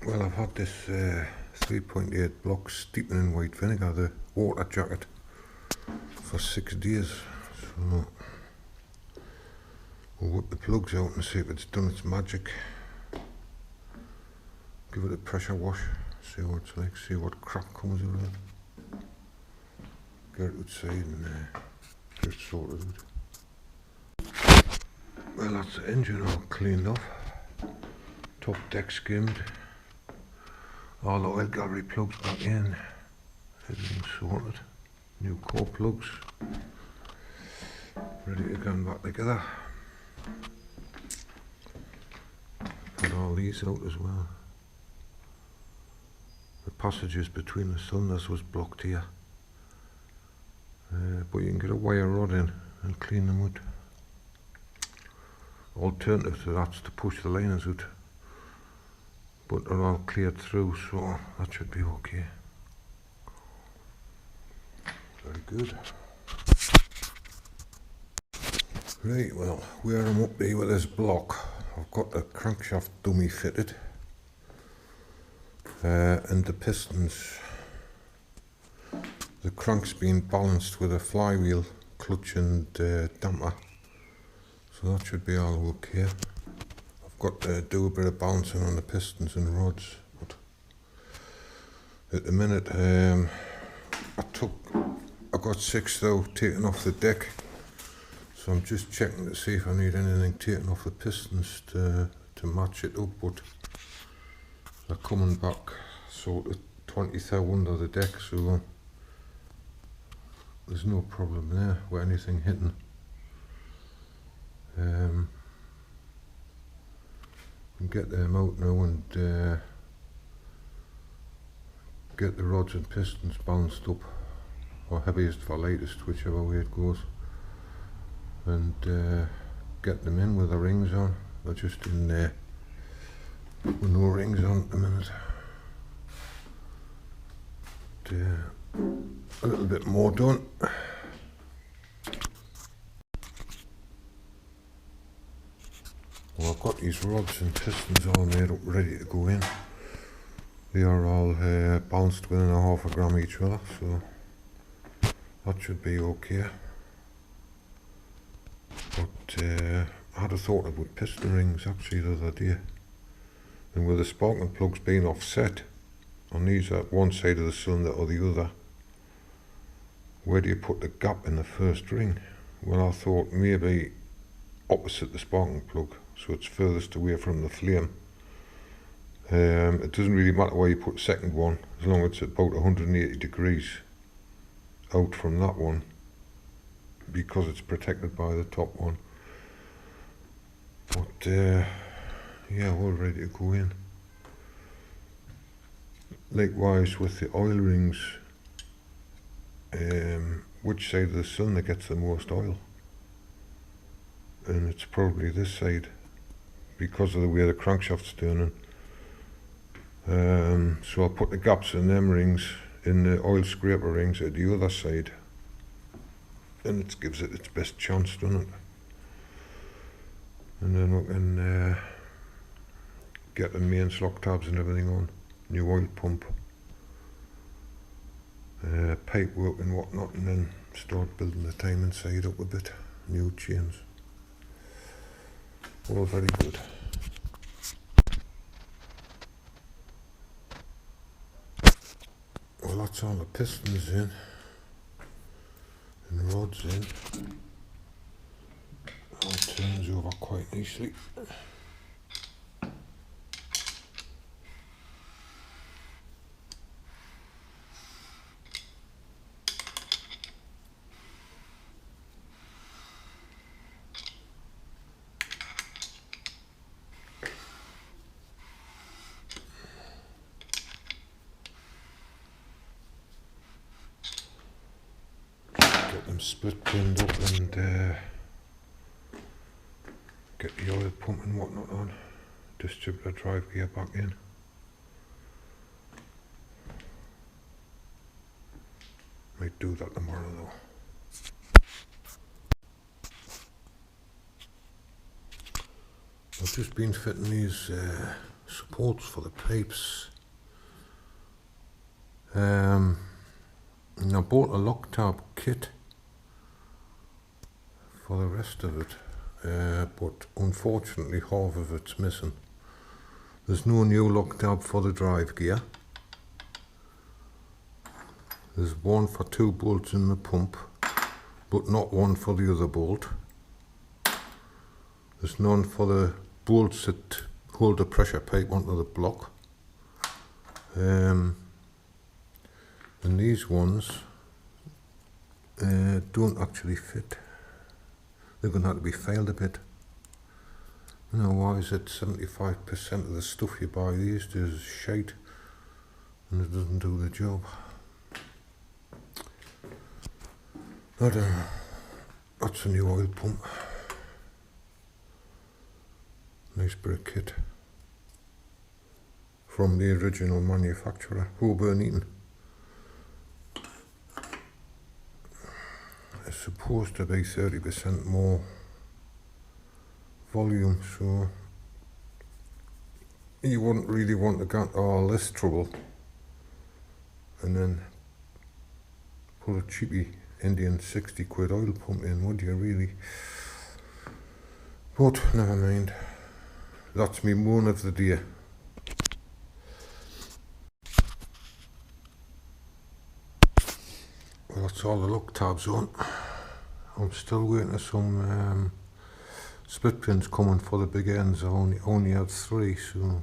Well, I've had this 3.8 block steeping in white vinegar, the water jacket, for 6 days. So we'll whip the plugs out and see if it's done its magic. Give it a pressure wash, see what it's like, see what crap comes out of it. Get it outside and get it sorted out. Well, that's the engine all cleaned off. Top deck skimmed. All the oil gallery plugs back in. Everything sorted. New core plugs. Ready to go back together. Put all these out as well. The passages between the cylinders was blocked here. But you can get a wire rod in and clean them out. Alternative to that's to push the liners out. But they're all cleared through, so that should be okay. Very good. Right, well, where I'm up here with this block, I've got the crankshaft dummy fitted. And the pistons, the crank's been balanced with a flywheel, clutch and damper. So that should be all okay. Got to do a bit of balancing on the pistons and rods, but at the minute I got 6 though taken off the deck, so I'm just checking to see if I need anything taken off the pistons to match it up, but they're coming back sort of 20 thou under the deck, so there's no problem there with anything hitting. Get them out now and get the rods and pistons balanced up, or heaviest for lightest, whichever way it goes, and get them in with the rings on. They're just in there with no rings on at the minute. A little bit more done. Well, I've got these rods and pistons all made up, ready to go in. They are all balanced within 1/2 gram each other, so that should be okay. But I had a thought about piston rings actually the other day, and with the sparking plugs being offset on these at one side of the cylinder or the other, where do you put the gap in the first ring? Well, I thought maybe opposite the sparking plug, so it's furthest away from the flame. It doesn't really matter where you put the second one, as long as it's about 180 degrees out from that one, because it's protected by the top one. But yeah, we're ready to go in. Likewise with the oil rings, which side of the cylinder gets the most oil? And it's probably this side, because of the way the crankshaft's turning. So I'll put the gaps in them rings, in the oil scraper rings at the other side, and it gives it its best chance, doesn't it? And then we can get the mains, lock tabs and everything on, new oil pump, pipe work and whatnot, and then start building the timing side up a bit, new chains. All very good. Well, that's all the pistons in and rods in. All turns over quite nicely. Get them split pinned up and get the oil pump and whatnot on. Distributor drive gear back in. Might do that tomorrow though. I've just been fitting these supports for the pipes. I bought a lock tab kit for the rest of it, but unfortunately half of it's missing. There's no new lock tab for the drive gear. There's one for 2 bolts in the pump, but not one for the other bolt. There's none for the bolts that hold the pressure pipe onto the block. And these ones don't actually fit. They're going to have to be filed a bit. You know, why is it 75% of the stuff you buy these days is shite and it doesn't do the job? I don't know. That's a new oil pump. Nice bit of kit. From the original manufacturer, Holborn Eaton. It's supposed to be 30% more volume, so you wouldn't really want to get all this trouble and then put a cheapy Indian 60 quid oil pump in, would you really? But never mind. That's me moan of the day. Well, that's all the lock tabs on. I'm still waiting for some split pins coming for the big ends. I only had 3, so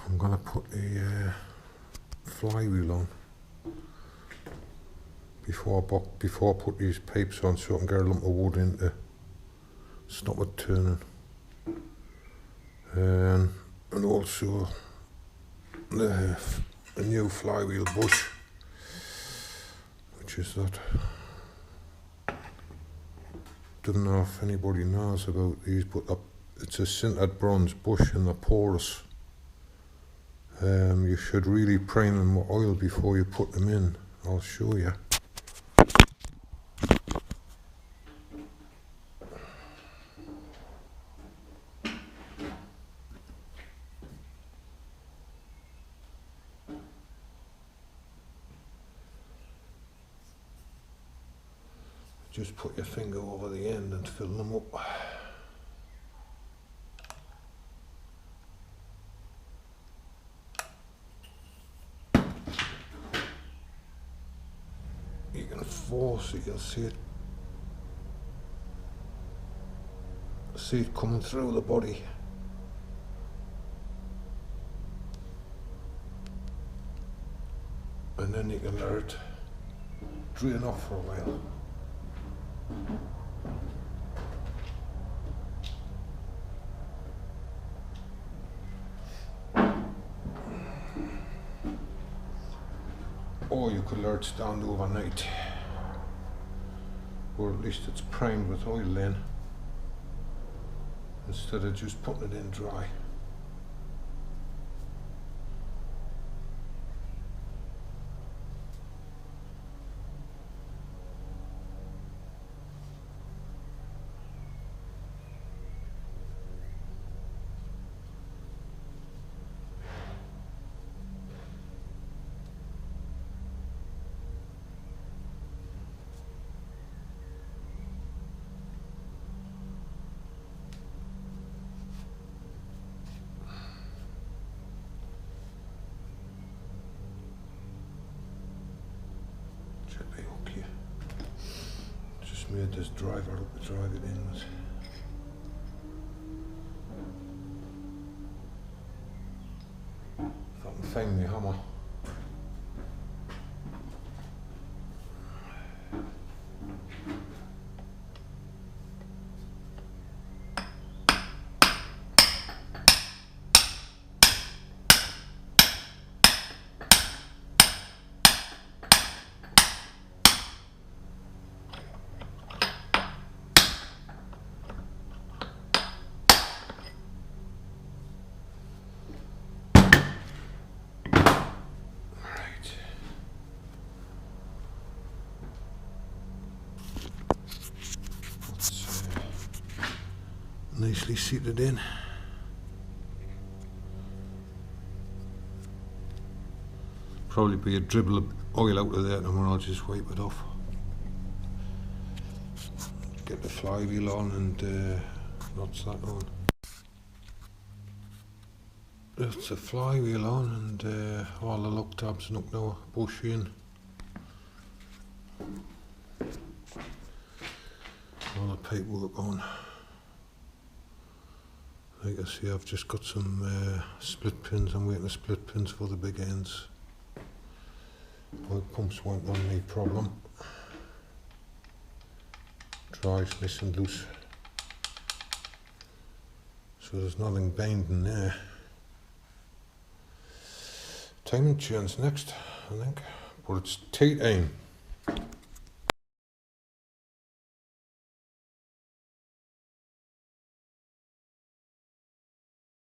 I'm gonna put a flywheel on before I put these pipes on, so I can get a lump of wood in to stop it turning. And also the new flywheel bush, which is that. Don't know if anybody knows about these, but it's a sintered bronze bush and they're porous. You should really prime them with oil before you put them in. I'll show you. Just put your finger over the end and fill them up. You can force it, you'll see it coming through the body. And then you can let it drain off for a while. Or you could let it stand overnight, or at least it's primed with oil then, instead of just putting it in dry. Okay. Just made this driver up to drive it in with. If I can find my hammer. Nicely seated in. probably be a dribble of oil out of there, and then I'll just wipe it off. Get the flywheel on and what's that on? That's the flywheel on, and all the lock tabs and up now, push in. All the paperwork on. Like I see, I've just got some split pins. I'm waiting for split pins for the big ends. Oil pumps weren't on me problem. Drive's nice and loose. So there's nothing binding there. Timing chain's next, I think. But it's tea time.